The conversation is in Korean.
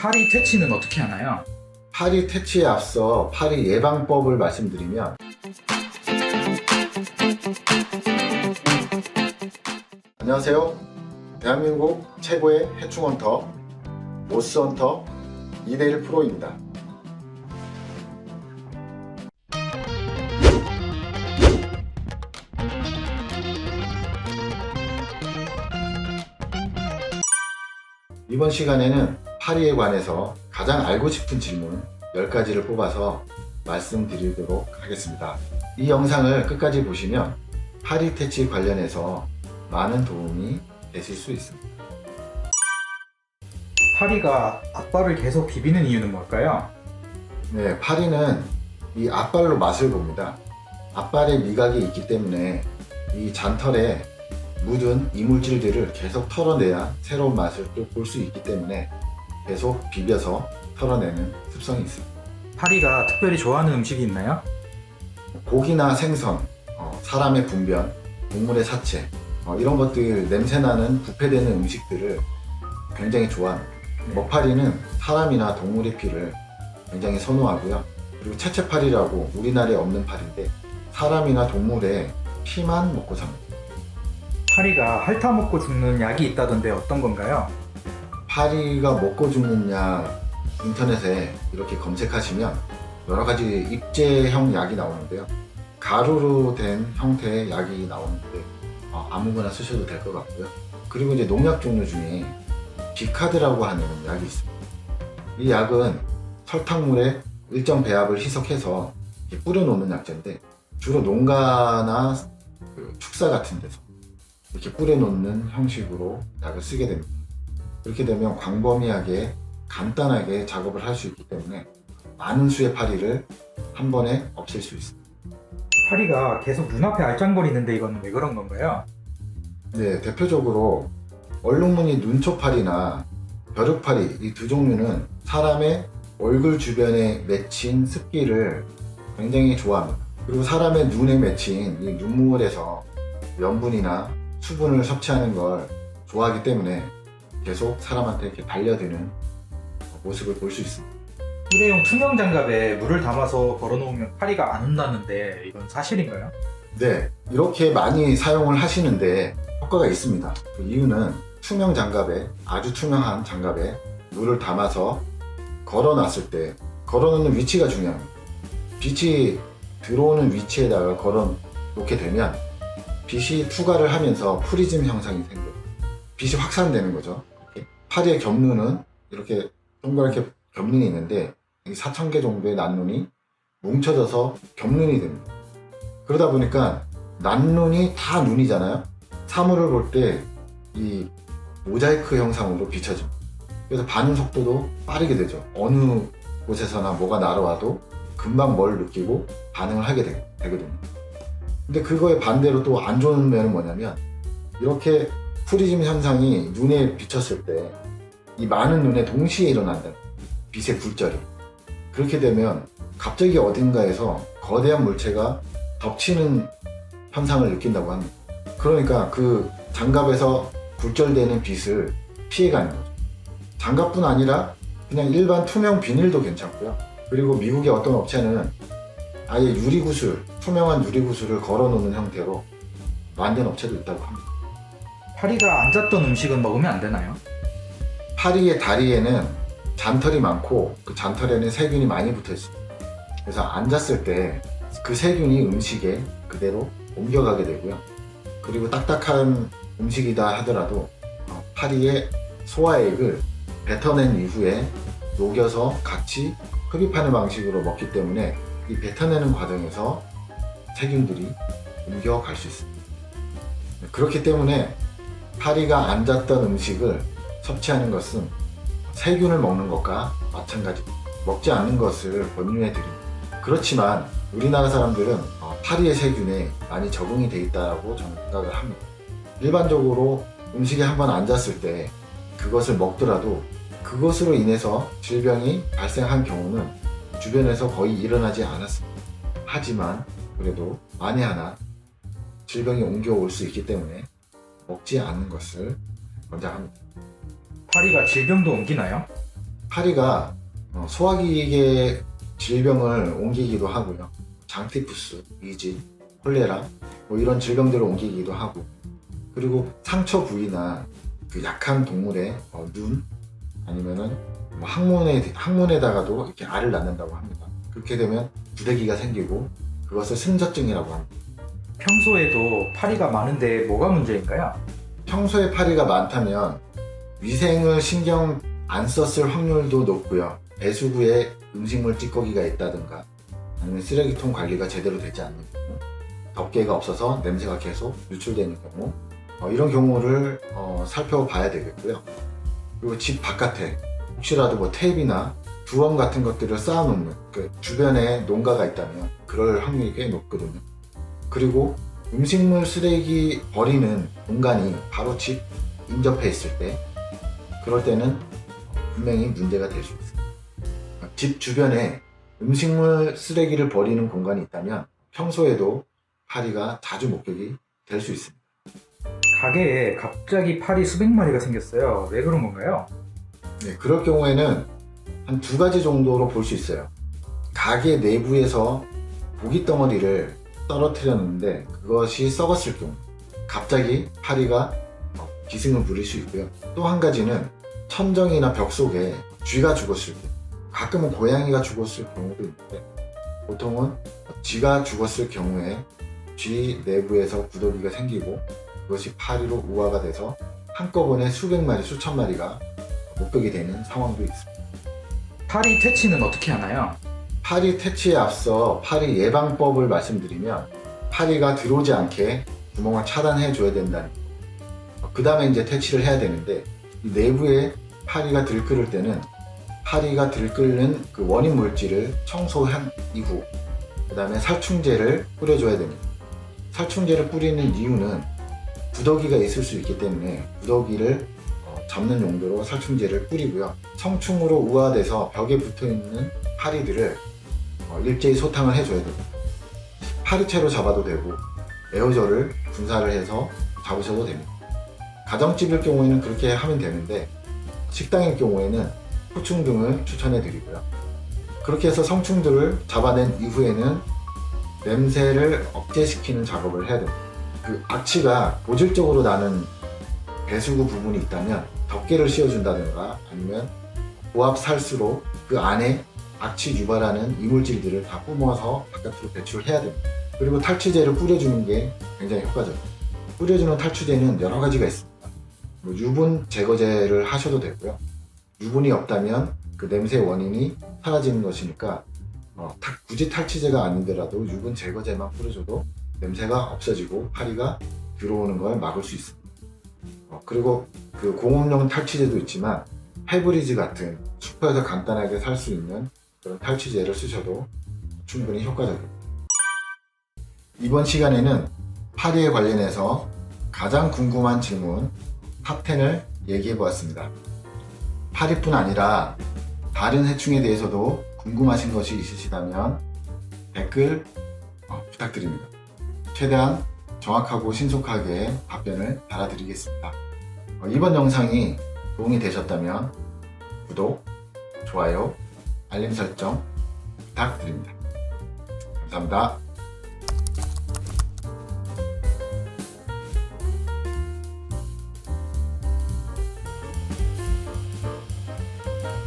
파리 퇴치는 어떻게 하나요? 파리 퇴치에 앞서 파리 예방법을 말씀드리면, 안녕하세요. 대한민국 최고의 해충헌터 모스헌터 이대일 프로입니다. 이번 시간에는 파리에 관해서 가장 알고 싶은 질문 10가지를 뽑아서 말씀드리도록 하겠습니다. 이 영상을 끝까지 보시면 파리 퇴치 관련해서 많은 도움이 되실 수 있습니다. 파리가 앞발을 계속 비비는 이유는 뭘까요? 네, 파리는 이 앞발로 맛을 봅니다. 앞발에 미각이 있기 때문에 이 잔털에 묻은 이물질들을 계속 털어내야 새로운 맛을 또 볼 수 있기 때문에 계속 비벼서 털어내는 습성이 있습니다. 파리가 특별히 좋아하는 음식이 있나요? 고기나 생선, 사람의 분변, 동물의 사체, 이런 것들, 냄새나는 부패되는 음식들을 굉장히 좋아합니다. 먹파리는 사람이나 동물의 피를 굉장히 선호하고요. 그리고 채채파리라고 우리나라에 없는 파리인데 사람이나 동물의 피만 먹고 삽니다. 파리가 핥아먹고 죽는 약이 있다던데 어떤 건가요? 파리가 먹고 죽는 약, 인터넷에 이렇게 검색하시면 여러 가지 입제형 약이 나오는데요. 가루로 된 형태의 약이 나오는데 아무거나 쓰셔도 될 것 같고요. 그리고 이제 농약 종류 중에 비카드라고 하는 약이 있습니다. 이 약은 설탕물에 일정 배합을 희석해서 뿌려 놓는 약재인데 주로 농가나 축사 같은 데서 이렇게 뿌려 놓는 형식으로 약을 쓰게 됩니다. 그렇게 되면 광범위하게 간단하게 작업을 할 수 있기 때문에 많은 수의 파리를 한 번에 없앨 수 있습니다. 파리가 계속 눈앞에 알짱거리는데 이건 왜 그런 건가요? 네, 대표적으로 얼룩무늬 눈초파리나 벼룩파리, 이 두 종류는 사람의 얼굴 주변에 맺힌 습기를 굉장히 좋아합니다. 그리고 사람의 눈에 맺힌 이 눈물에서 염분이나 수분을 섭취하는 걸 좋아하기 때문에 계속 사람한테 이렇게 달려드는 모습을 볼 수 있습니다. 일회용 투명 장갑에 물을 담아서 걸어놓으면 파리가 안 온다는데 이건 사실인가요? 네, 이렇게 많이 사용을 하시는데 효과가 있습니다. 그 이유는 투명 장갑에, 아주 투명한 장갑에 물을 담아서 걸어놨을 때 걸어놓는 위치가 중요합니다. 빛이 들어오는 위치에다가 걸어놓게 되면 빛이 투과를 하면서 프리즘 형상이 생겨요. 빛이 확산되는 거죠. 파리의 겹눈은 이렇게 동그랗게 겹눈이 있는데 4,000개 정도의 난눈이 뭉쳐져서 겹눈이 됩니다. 그러다 보니까 난눈이 다 눈이잖아요. 사물을 볼 때 이 모자이크 형상으로 비춰집니다. 그래서 반응 속도도 빠르게 되죠. 어느 곳에서나 뭐가 날아와도 금방 뭘 느끼고 반응을 하게 되거든요. 근데 그거에 반대로 또 안 좋은 면은 뭐냐면 이렇게 프리즘 현상이 눈에 비쳤을 때 이 많은 눈에 동시에 일어난다. 빛의 굴절이. 그렇게 되면 갑자기 어딘가에서 거대한 물체가 덮치는 현상을 느낀다고 합니다. 그러니까 그 장갑에서 굴절되는 빛을 피해가는 거죠. 장갑뿐 아니라 그냥 일반 투명 비닐도 괜찮고요. 그리고 미국의 어떤 업체는 아예 유리구슬, 투명한 유리구슬을 걸어놓는 형태로 만든 업체도 있다고 합니다. 파리가 앉았던 음식은 먹으면 안 되나요? 파리의 다리에는 잔털이 많고 그 잔털에는 세균이 많이 붙어 있습니다. 그래서 앉았을 때 그 세균이 음식에 그대로 옮겨가게 되고요. 그리고 딱딱한 음식이다 하더라도 파리의 소화액을 뱉어낸 이후에 녹여서 같이 흡입하는 방식으로 먹기 때문에 이 뱉어내는 과정에서 세균들이 옮겨갈 수 있습니다. 그렇기 때문에 파리가 앉았던 음식을 섭취하는 것은 세균을 먹는 것과 마찬가지입니다. 먹지 않는 것을 권유해 드립니다. 그렇지만 우리나라 사람들은 파리의 세균에 많이 적응이 돼 있다고 저는 생각을 합니다. 일반적으로 음식에 한번 앉았을 때 그것을 먹더라도 그것으로 인해서 질병이 발생한 경우는 주변에서 거의 일어나지 않았습니다. 하지만 그래도 만에 하나 질병이 옮겨올 수 있기 때문에 먹지 않는 것을 권장합니다. 파리가 질병도 옮기나요? 파리가 소화기계 질병을 옮기기도 하고요. 장티푸스, 이지, 콜레라 뭐 이런 질병들을 옮기기도 하고, 그리고 상처 부위나 그 약한 동물의 눈 아니면은 뭐 항문에다가도 이렇게 알을 낳는다고 합니다. 그렇게 되면 부대기가 생기고 그것을 승저증이라고 합니다. 평소에도 파리가 많은데 뭐가 문제인가요? 평소에 파리가 많다면 위생을 신경 안 썼을 확률도 높고요. 배수구에 음식물 찌꺼기가 있다든가 아니면 쓰레기통 관리가 제대로 되지 않는 경우, 덮개가 없어서 냄새가 계속 유출되는 경우, 이런 경우를 살펴봐야 되겠고요. 그리고 집 바깥에 혹시라도 뭐 테이프나 두럼 같은 것들을 쌓아놓는 그 주변에 농가가 있다면 그럴 확률이 꽤 높거든요. 그리고 음식물 쓰레기 버리는 공간이 바로 집 인접해 있을 때, 그럴 때는 분명히 문제가 될 수 있습니다. 집 주변에 음식물 쓰레기를 버리는 공간이 있다면 평소에도 파리가 자주 목격이 될 수 있습니다. 가게에 갑자기 파리 수백 마리가 생겼어요. 왜 그런 건가요? 네, 그럴 경우에는 한 두 가지 정도로 볼 수 있어요. 가게 내부에서 고기 덩어리를 떨어뜨렸는데 그것이 썩었을 경우 갑자기 파리가 기승을 부릴 수 있고요. 또 한 가지는 천정이나 벽 속에 쥐가 죽었을 때, 가끔은 고양이가 죽었을 경우도 있는데 보통은 쥐가 죽었을 경우에 쥐 내부에서 구더기가 생기고 그것이 파리로 우화가 돼서 한꺼번에 수백 마리, 수천 마리가 목격이 되는 상황도 있습니다. 파리 퇴치는 어떻게 하나요? 파리 퇴치에 앞서 파리 예방법을 말씀드리면, 파리가 들어오지 않게 구멍을 차단해 줘야 된다는 거. 그 다음에 이제 퇴치를 해야 되는데, 이 내부에 파리가 들끓을 때는 파리가 들끓는 그 원인 물질을 청소한 이후 그 다음에 살충제를 뿌려줘야 됩니다. 살충제를 뿌리는 이유는 구더기가 있을 수 있기 때문에 구더기를 잡는 용도로 살충제를 뿌리고요. 성충으로 우화돼서 벽에 붙어있는 파리들을 일제히 소탕을 해줘야 됩니다. 파리채로 잡아도 되고 에어졸을 분사를 해서 잡으셔도 됩니다. 가정집일 경우에는 그렇게 하면 되는데, 식당일 경우에는 포충 등을 추천해 드리고요. 그렇게 해서 성충들을 잡아낸 이후에는 냄새를 억제시키는 작업을 해야 됩니다. 그 악취가 고질적으로 나는 배수구 부분이 있다면 덮개를 씌워준다든가 아니면 고압 살수로 그 안에 악취 유발하는 이물질들을 다 뿜어서 바깥으로 배출해야 됩니다. 그리고 탈취제를 뿌려주는 게 굉장히 효과적입니다. 뿌려주는 탈취제는 여러 가지가 있습니다. 유분 제거제를 하셔도 되고요. 유분이 없다면 그 냄새 원인이 사라지는 것이니까 굳이 탈취제가 아니더라도 유분 제거제만 뿌려줘도 냄새가 없어지고 파리가 들어오는 걸 막을 수 있습니다. 그리고 그 공업용 탈취제도 있지만 페브리즈 같은 슈퍼에서 간단하게 살 수 있는 그런 탈취제를 쓰셔도 충분히 효과적입니다. 이번 시간에는 파리에 관련해서 가장 궁금한 질문 탑 10을 얘기해 보았습니다. 파리뿐 아니라 다른 해충에 대해서도 궁금하신 것이 있으시다면 댓글 부탁드립니다. 최대한 정확하고 신속하게 답변을 달아드리겠습니다. 이번 영상이 도움이 되셨다면 구독, 좋아요, 알림 설정 부탁드립니다. 감사합니다.